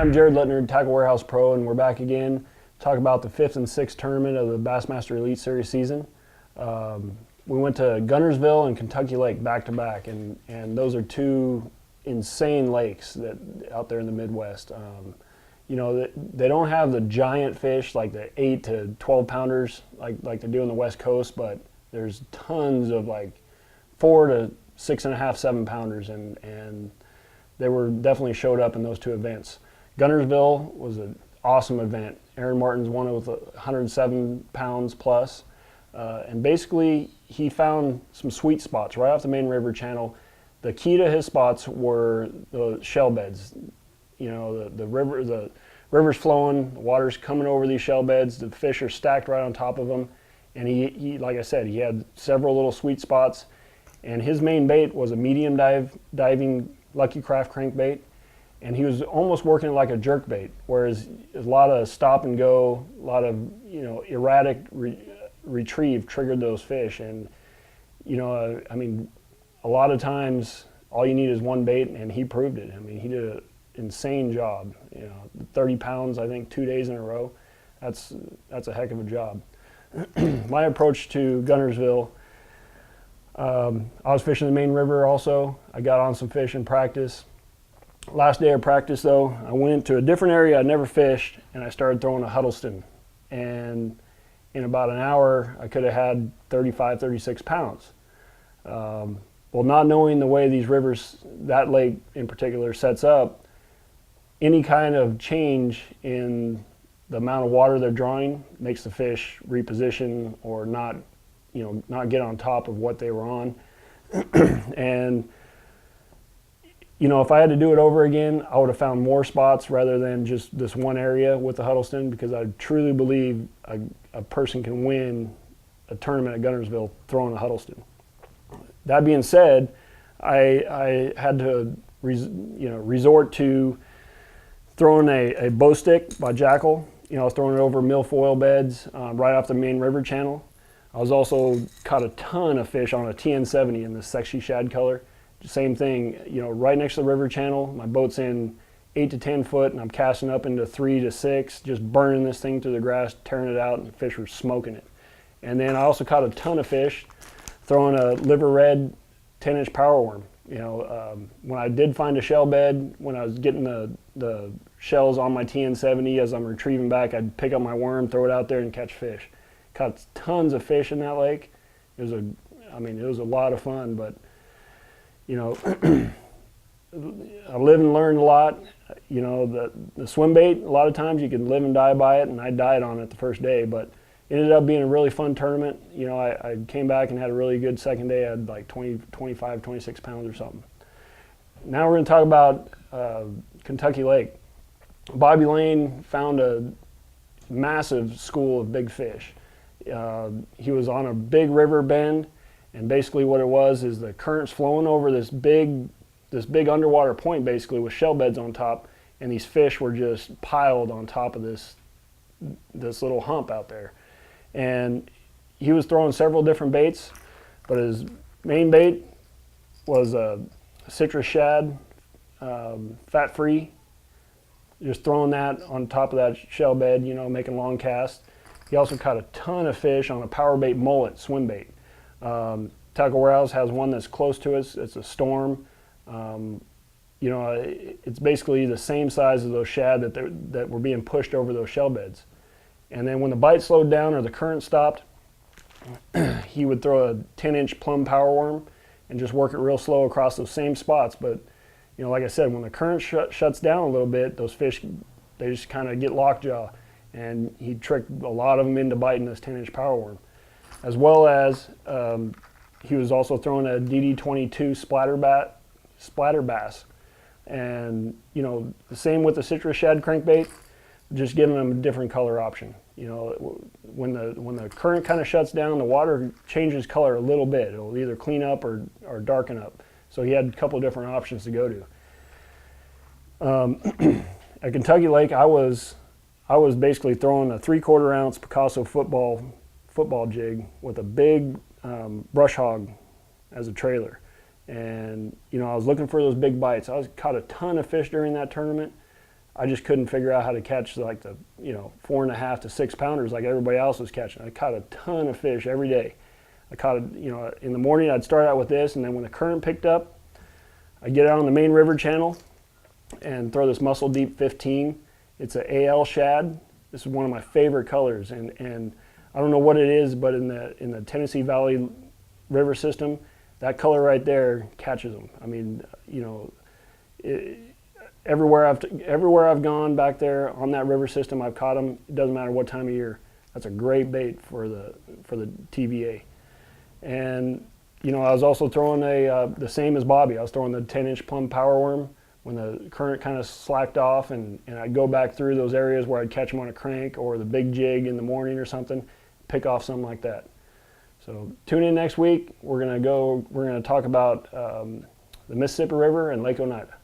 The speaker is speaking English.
I'm Jared Littner, Tackle Warehouse Pro, and we're back again to talk about the 5th and 6th tournament of the Bassmaster Elite Series season. We went to Guntersville and Kentucky Lake back-to-back, and those are two insane lakes that out there in the Midwest. You know, they don't have the giant fish like the 8 to 12 pounders like they do on the West Coast, but there's tons of like 4 to 6.5, 7 pounders, and they were definitely showed up in those two events. Guntersville was an awesome event. Aaron Martin's won it with 107 pounds plus, and basically he found some sweet spots right off the main river channel. The key to his spots were the shell beds. You know, the river's flowing, the water's coming over these shell beds, the fish are stacked right on top of them, and he like I said, he had several little sweet spots, and his main bait was a medium diving Lucky Craft crankbait, and he was almost working like a jerk bait, whereas a lot of stop and go, a lot of erratic retrieve triggered those fish. And I mean, a lot of times all you need is one bait, and he proved it. I mean, he did an insane job. 30 pounds, I think, 2 days in a row. That's a heck of a job. My approach to Guntersville, I was fishing the main river also. I got on some fish in practice. Last day of practice though, I went to a different area I'd never fished, and I started throwing a Huddleston. And in about an hour, I could have had 35, 36 pounds. Well, not knowing the way these rivers, that lake in particular, sets up, any kind of change in the amount of water they're drawing makes the fish reposition or not get on top of what they were on. And if I had to do it over again, I would have found more spots rather than just this one area with the Huddleston, because I truly believe a person can win a tournament at Guntersville throwing a Huddleston. That being said, I had to resort to throwing a bow stick by Jackal. I was throwing it over milfoil beds right off the main river channel. I was also caught a ton of fish on a TN70 in the sexy shad color. Same thing, right next to the river channel. My boat's in 8 to 10 foot, and I'm casting up into 3 to 6, just burning this thing through the grass, tearing it out, and the fish were smoking it. And then I also caught a ton of fish throwing a liver red 10-inch power worm. When I did find a shell bed, when I was getting the shells on my TN70 as I'm retrieving back, I'd pick up my worm, throw it out there, and catch fish. Caught tons of fish in that lake. It was a lot of fun, but I live and learned a lot. The swim bait, a lot of times you can live and die by it, and I died on it the first day, but it ended up being a really fun tournament. I came back and had a really good second day. I had like 20, 25, 26 pounds or something. Now we're going to talk about Kentucky Lake. Bobby Lane found a massive school of big fish. He was on a big river bend, and basically what it was is the current's flowing over this big underwater point, basically with shell beds on top, and these fish were just piled on top of this little hump out there. And he was throwing several different baits, but his main bait was a citrus shad, fat-free, just throwing that on top of that shell bed, making long casts. He also caught a ton of fish on a power bait mullet swim bait. Tackle Warehouse has one that's close to us. It's a Storm. It's basically the same size as those shad that were being pushed over those shell beds. And then when the bite slowed down or the current stopped, he would throw a 10-inch plum power worm and just work it real slow across those same spots. But like I said, when the current shuts down a little bit, those fish, they just kind of get lockjaw. And he tricked a lot of them into biting this 10-inch power worm. As well as he was also throwing a DD22 splatter bass. And the same with the citrus shad crankbait, just giving them a different color option. When the current kind of shuts down, the water changes color a little bit. It'll either clean up or darken up. So he had a couple of different options to go to. At Kentucky Lake, I was basically throwing a 3/4 ounce Picasso football jig with a big brush hog as a trailer. And I was looking for those big bites. I caught a ton of fish during that tournament. I just couldn't figure out how to catch like the 4.5 to 6 pounders like everybody else was catching. I caught a ton of fish every day. I caught in the morning I'd start out with this, and then when the current picked up, I'd get out on the main river channel and throw this Muscle Deep 15. It's an AL shad. This is one of my favorite colors, and I don't know what it is, but in the Tennessee Valley River system, that color right there catches them. I mean, everywhere I've gone back there on that river system, I've caught them. It doesn't matter what time of year. That's a great bait for the TVA. And I was also throwing the same as Bobby. I was throwing the 10-inch plum power worm when the current kind of slacked off, and I'd go back through those areas where I'd catch them on a crank or the big jig in the morning or something, pick off something like that. So tune in next week. We're gonna talk about the Mississippi River and Lake Oneida.